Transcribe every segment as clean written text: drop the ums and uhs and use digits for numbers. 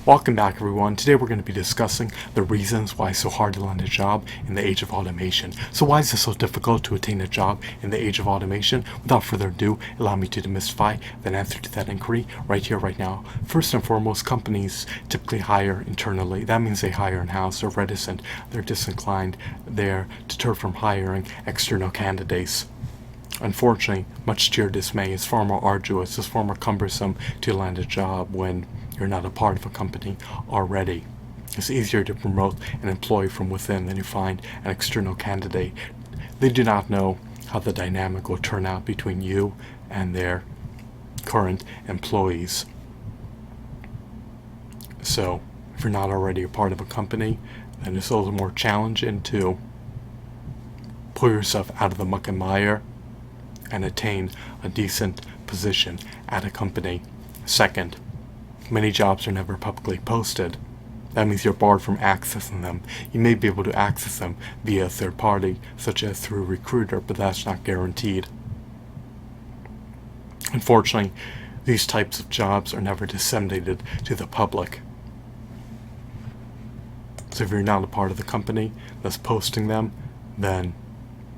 Welcome back, everyone. Today we're going to be discussing the reasons why it's so hard to land a job in the age of automation. So why is it so difficult to attain a job in the age of automation? Without further ado, allow me to demystify the answer to that inquiry right here, right now. First and foremost, companies typically hire internally. That means they hire in-house. They're reticent. They're disinclined. They're deterred from hiring external candidates. Unfortunately, much to your dismay, it's far more arduous, it's far more cumbersome to land a job when you're not a part of a company already. It's easier to promote an employee from within than to find an external candidate. They do not know how the dynamic will turn out between you and their current employees. So, if you're not already a part of a company, then it's a little more challenging to pull yourself out of the muck and mire and attain a decent position at a company. Second, many jobs are never publicly posted. That means you're barred from accessing them. You may be able to access them via a third party, such as through a recruiter, but that's not guaranteed. Unfortunately, these types of jobs are never disseminated to the public. So if you're not a part of the company that's posting them, then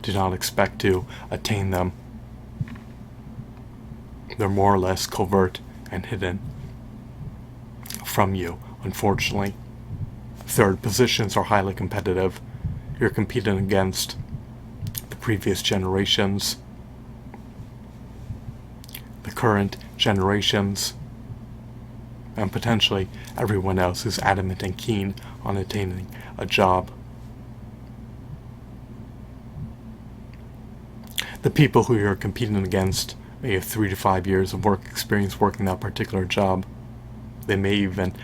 do not expect to attain them. They're more or less covert and hidden from you, unfortunately. Third, positions are highly competitive. You're competing against the previous generations, the current generations, and potentially everyone else who's adamant and keen on attaining a job. The people who you're competing against may have 3 to 5 years of work experience working that particular job. They may even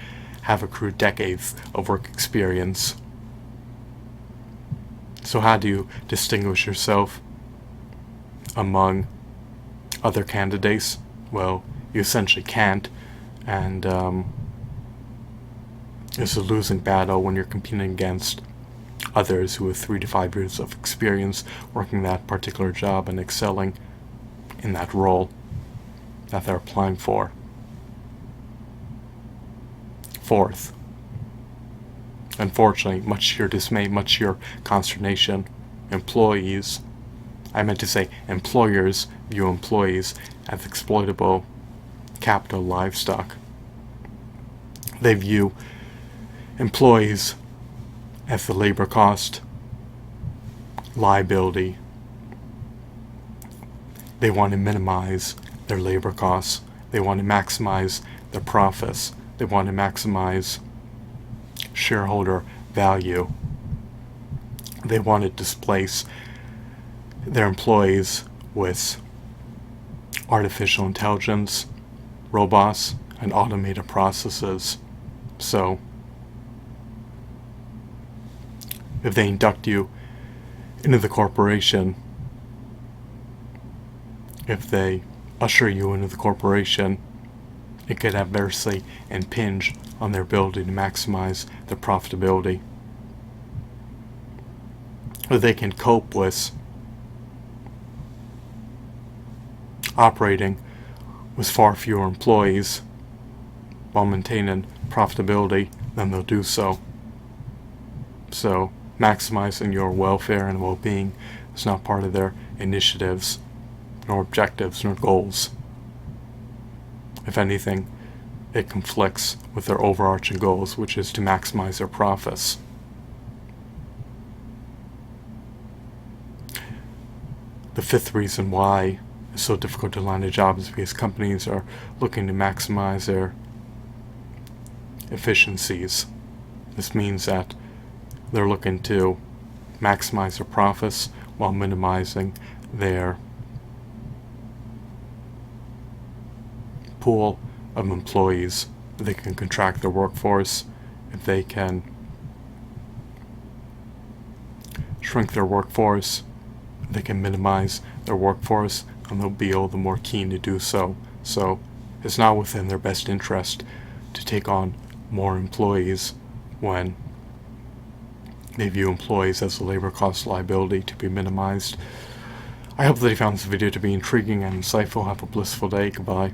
have accrued decades of work experience. So how do you distinguish yourself among other candidates? Well, you essentially can't, and it's a losing battle when you're competing against others who have 3 to 5 years of experience working that particular job and excelling in that role that they're applying for. Fourth, unfortunately, much to your dismay, much to your consternation, employers view employees as exploitable capital livestock. They view employees as the labor cost, liability. They want to minimize their labor costs. They want to maximize their profits. They want to maximize shareholder value. They want to displace their employees with artificial intelligence, robots, and automated processes. So, if they induct you into the corporation, if they usher you into the corporation, it could adversely impinge on their ability to maximize their profitability. Or they can cope with operating with far fewer employees while maintaining profitability, then they'll do so. So, maximizing your welfare and well-being is not part of their initiatives, nor objectives, nor goals. If anything, it conflicts with their overarching goals, which is to maximize their profits. The fifth reason why it's so difficult to land a job is because companies are looking to maximize their efficiencies. This means that they're looking to maximize their profits while minimizing their pool of employees. If they can contract their workforce, if they can shrink their workforce, if they can minimize their workforce, and they'll be all the more keen to do so. So it's not within their best interest to take on more employees when they view employees as a labor cost liability to be minimized. I hope that you found this video to be intriguing and insightful. Have a blissful day. Goodbye.